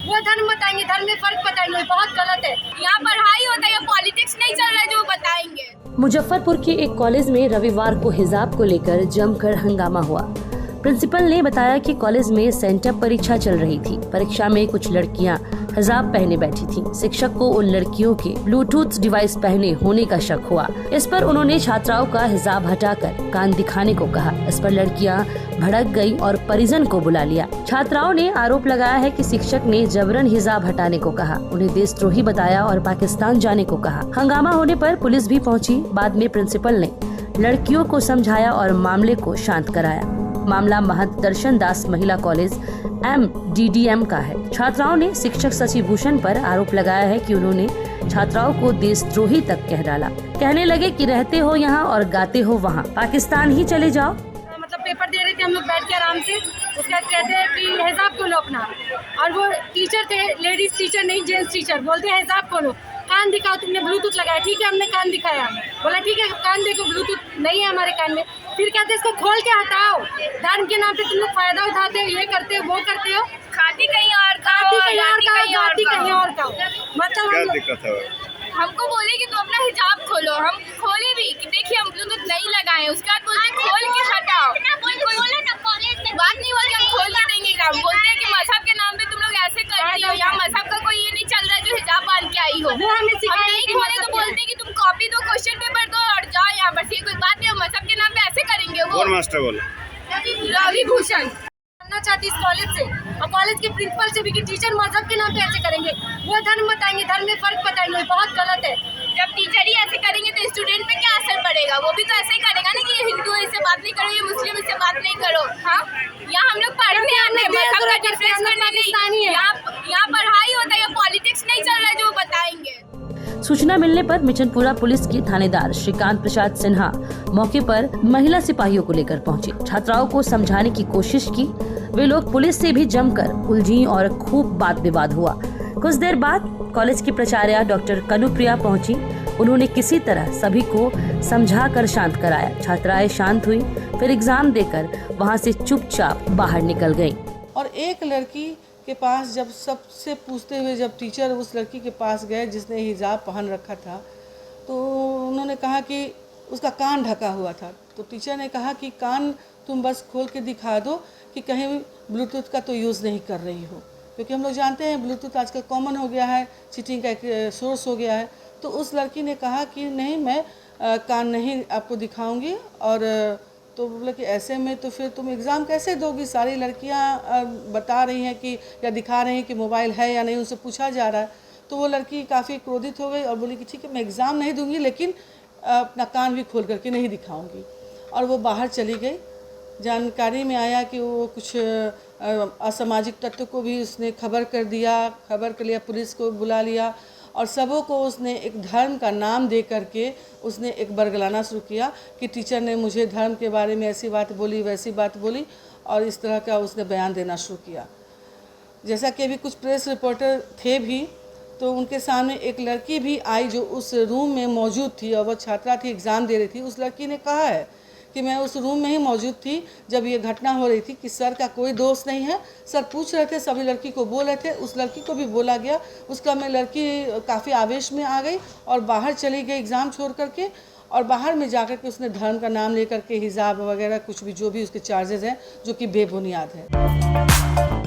वो धर्म बताएंगे, धर्म में फर्क बताएंगे, बहुत गलत है। यहाँ पढ़ाई होता है, पॉलिटिक्स नहीं चल रहा है जो बताएंगे। मुजफ्फरपुर के एक कॉलेज में रविवार को हिजाब को लेकर जमकर हंगामा हुआ। प्रिंसिपल ने बताया कि कॉलेज में सेंटअप परीक्षा चल रही थी। परीक्षा में कुछ लड़कियां हिजाब पहने बैठी थीं। शिक्षक को उन लड़कियों के ब्लूटूथ डिवाइस पहने होने का शक हुआ। इस पर उन्होंने छात्राओं का हिजाब हटाकर कान दिखाने को कहा। इस पर लड़कियां भड़क गई और परिजन को बुला लिया। छात्राओं ने आरोप लगाया है कि शिक्षक ने जबरन हिजाब हटाने को कहा, उन्हें देशद्रोही बताया और पाकिस्तान जाने को कहा। हंगामा होने पर पुलिस भी पहुंची। बाद में प्रिंसिपल ने लड़कियों को समझाया और मामले को शांत कराया। मामला महंत दर्शन दास महिला कॉलेज MDDM का है। छात्राओं ने शिक्षक शशि भूषण पर आरोप लगाया है कि उन्होंने छात्राओं को देशद्रोही तक कह डाला। कहने लगे कि रहते हो यहाँ और गाते हो वहाँ, पाकिस्तान ही चले जाओ। मतलब पेपर दे रहे थे हम लोग बैठ के आराम से, उसके बाद कहते हैं कि हिजाब खोलो अपना, और वो टीचर थे, लेडीज टीचर नहीं जेंट्स टीचर, बोलते हैं हिजाब खोलो, कान दिखाओ, तुमने ब्लूटूथ लगाया। ठीक है, हमने कान दिखाया, बोला ठीक है कान देखो, ब्लूटूथ नहीं है हमारे कान में। फिर कहते इसको खोल के हटाओ, धर्म के नाम पे तुम लोग फायदा उठाते हो, ये करते हो, वो करते हो, खाती कहीं और का, गाती कहीं और का। मतलब क्या दिक्कत है? हमको बोले कि तुम अपना हिजाब खोलो, हम खोले भी कि देखिए हम ब्लूटूथ नहीं लगाए, उसके बाद बोलते खोल के हटाओ। बात नहीं होती, हम खोल के देंगे काम। बोलते हैं कि मजहब के नाम पे तुम लोग ऐसे करती हो, यहाँ मजहब का कोई ये नहीं चल रहा है जो हिजाब बांध के आई हो। हम नहीं खोले तो बोलते हैं कि तुम कॉपी दो, क्वेश्चन पेपर दो और जाओ यहाँ पर। ये कोई बात नहीं, मजहब के नाम पे ऐसे करेंगे वो। कौन मास्टर बोले? रवि भूषण जानना चाहती इस कॉलेज से और कॉलेज के प्रिंसिपल से भी कि टीचर मजहब के नाम पे ऐसे करेंगे, वो धर्म बताएंगे, धर्म में फर्क बताएंगे, बहुत गलत है। जब टीचर ही ऐसे करेंगे तो स्टूडेंट पे क्या असर पड़ेगा? वो भी तो ऐसे ही करेगा ना कि ये हिंदू है इससे बात नहीं करो, ये मुस्लिम इससे बात नहीं करो। हाँ, यहाँ हम लोग पढ़ने आते हैं, मजहब का डिफरेंस करने नहीं। यहाँ पढ़ाई होता है, पॉलिटिक्स नहीं चल रहा है जो बताएंगे। सूचना मिलने पर मिचनपुरा पुलिस के थानेदार श्रीकांत प्रसाद सिन्हा मौके पर महिला सिपाहियों को लेकर पहुंचे। छात्राओं को समझाने की कोशिश की। वे लोग पुलिस से भी जमकर उलझी और खूब बात विवाद हुआ। कुछ देर बाद कॉलेज की प्राचार्य डॉक्टर कनुप्रिया पहुंची। उन्होंने किसी तरह सभी को समझाकर शांत कराया। छात्राएं शांत हुई, फिर एग्जाम देकर वहां से चुपचाप बाहर निकल गयी। और एक लड़की के पास जब सबसे पूछते हुए जब टीचर उस लड़की के पास गए जिसने हिजाब पहन रखा था, तो उन्होंने कहा कि उसका कान ढका हुआ था। तो टीचर ने कहा कि कान तुम बस खोल के दिखा दो कि कहीं ब्लूटूथ का तो यूज़ नहीं कर रही हो, क्योंकि हम लोग जानते हैं ब्लूटूथ आजकल कॉमन हो गया है, चीटिंग का एक सोर्स हो गया है। तो उस लड़की ने कहा कि नहीं, मैं कान नहीं आपको दिखाऊंगी। और तो बोला कि ऐसे में तो फिर तुम एग्ज़ाम कैसे दोगी? सारी लड़कियां बता रही हैं कि या दिखा रही हैं कि मोबाइल है या नहीं, उनसे पूछा जा रहा है। तो वो लड़की काफ़ी क्रोधित हो गई और बोली कि ठीक है मैं एग्ज़ाम नहीं दूंगी, लेकिन अपना कान भी खोल करके नहीं दिखाऊंगी। और वो बाहर चली गई। जानकारी में आया कि वो कुछ असामाजिक तत्व को भी उसने खबर कर दिया, खबर कर लिया, पुलिस को बुला लिया और सबों को उसने एक धर्म का नाम दे करके उसने एक बरगलाना शुरू किया कि टीचर ने मुझे धर्म के बारे में ऐसी बात बोली, वैसी बात बोली, और इस तरह का उसने बयान देना शुरू किया। जैसा कि अभी कुछ प्रेस रिपोर्टर थे भी, तो उनके सामने एक लड़की भी आई जो उस रूम में मौजूद थी और वह छात्रा थी, एग्ज़ाम दे रही थी। उस लड़की ने कहा है कि मैं उस रूम में ही मौजूद थी जब ये घटना हो रही थी, कि सर का कोई दोष नहीं है। सर पूछ रहे थे, सभी लड़की को बोल रहे थे, उस लड़की को भी बोला गया। उसका में लड़की काफ़ी आवेश में आ गई और बाहर चली गई एग्ज़ाम छोड़ करके, और बाहर में जाकर के उसने धर्म का नाम लेकर के हिजाब वगैरह कुछ भी जो भी उसके चार्जेस हैं जो कि बेबुनियाद है।